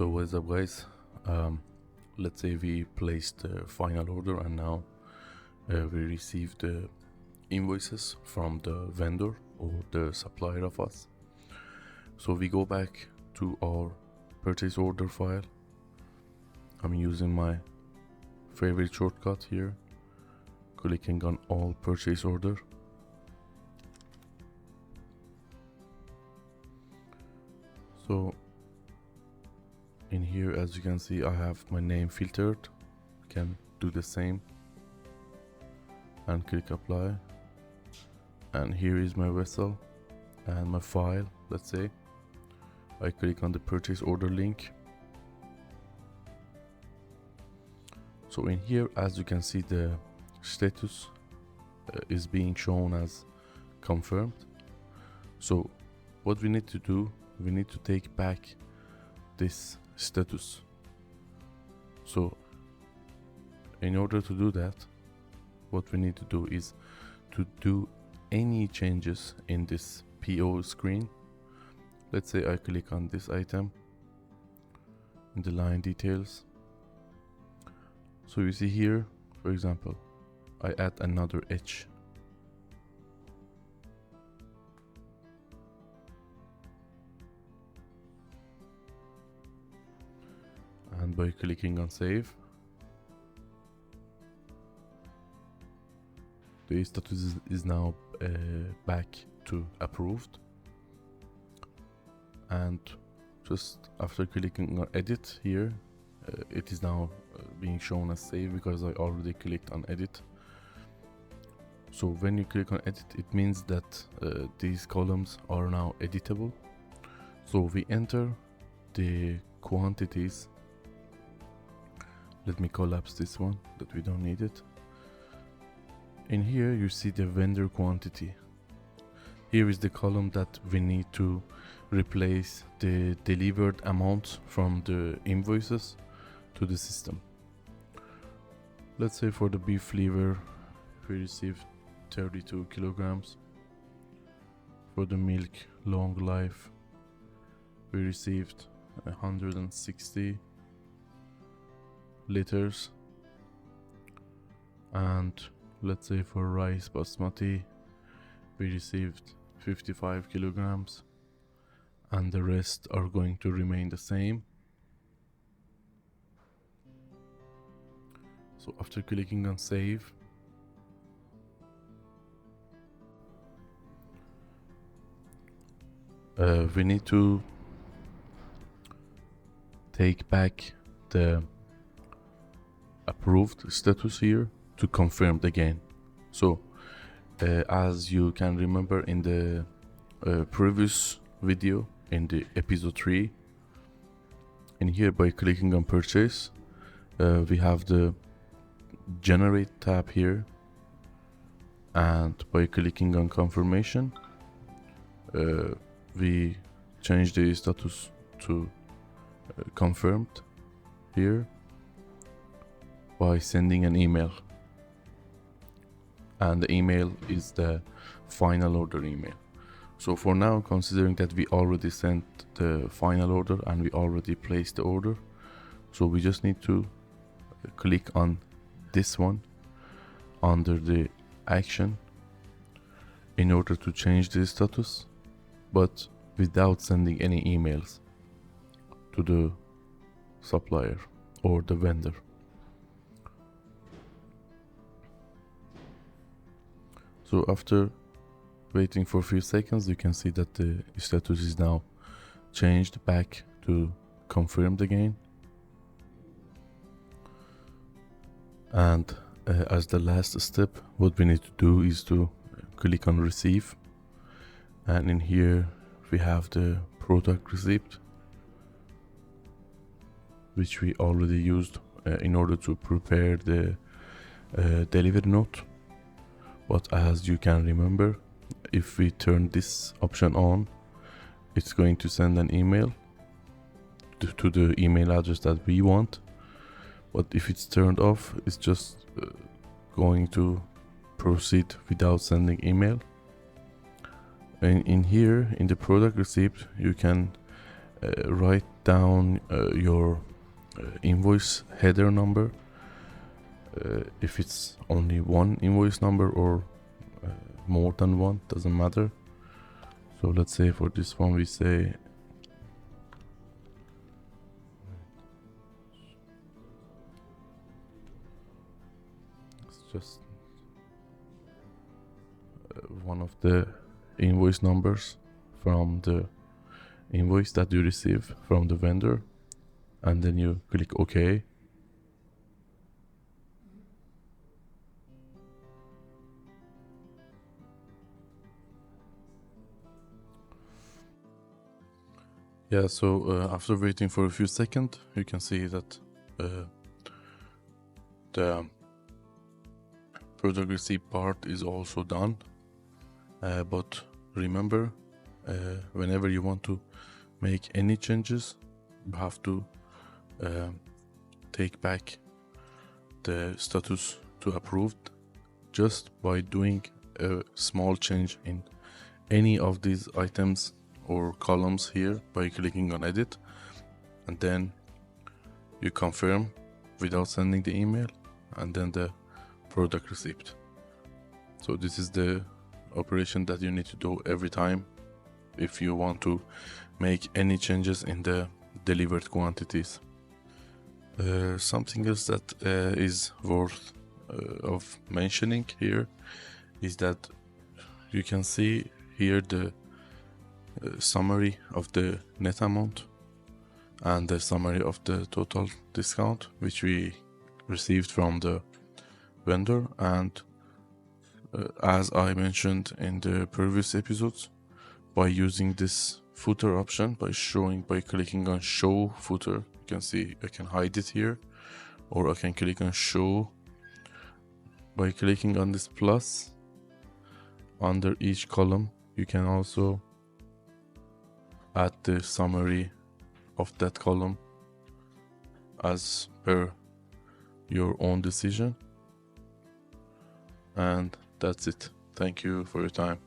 So what's up, guys? Let's say we placed the final order and now we received the invoices from the vendor or the supplier of us. So we go back to our purchase order file. I'm using my favorite shortcut here, clicking on all purchase order. So in here, as you can see, I have my name filtered. You can do the same and click apply. And here is my vessel and my file. Let's say I click on the purchase order link. So in here, as you can see, the status is being shown as confirmed. So what we need to do, we need to take back this status. So in order to do that, what we need to do is to do any changes in this PO screen. Let's say I click on this item in the line details. So you see here, for example, I add another H. And by clicking on save, the status is now back to approved. And just after clicking on edit here, it is now being shown as save because I already clicked on edit. So when you click on edit, it means that these columns are now editable. So we enter the quantities. Let me collapse this one, that we don't need it. In here you see the vendor quantity. Here is the column that we need to replace the delivered amount from the invoices to the system. Let's say for the beef liver we received 32 kilograms. For the milk long life we received 160 liters. And let's say for rice basmati we received 55 kilograms, and the rest are going to remain the same. So after clicking on save, we need to take back the approved status here to confirm again. So as you can remember in the previous video, in the episode 3, in here by clicking on purchase, we have the generate tab here, and by clicking on confirmation we change the status to confirmed here by sending an email, and the email is the final order email. So for now, considering that we already sent the final order and we already placed the order, so we just need to click on this one under the action in order to change the status, but without sending any emails to the supplier or the vendor. So after waiting for a few seconds, you can see that the status is now changed back to confirmed again. And as the last step, what we need to do is to click on receive, and in here we have the product receipt, which we already used in order to prepare the delivery note. But as you can remember, if we turn this option on, it's going to send an email to the email address that we want. But if it's turned off, it's just going to proceed without sending email. And in here, in the product receipt, you can write down your invoice header number, if it's only one invoice number or more than one, doesn't matter. So let's say for this one we say it's just one of the invoice numbers from the invoice that you receive from the vendor, and then you click OK. Yeah, so after waiting for a few seconds, you can see that the product receipt part is also done. But remember, whenever you want to make any changes, you have to take back the status to approved just by doing a small change in any of these items or columns here by clicking on edit, and then you confirm without sending the email, and then the product receipt. So this is the operation that you need to do every time if you want to make any changes in the delivered quantities. Something else that is worth of mentioning here is that you can see here the summary of the net amount and the summary of the total discount which we received from the vendor. And as I mentioned in the previous episodes, by using this footer option, by clicking on show footer, you can see I can hide it here, or I can click on show by clicking on this plus under each column. You can also add the summary of that column as per your own decision. And that's it. Thank you for your time.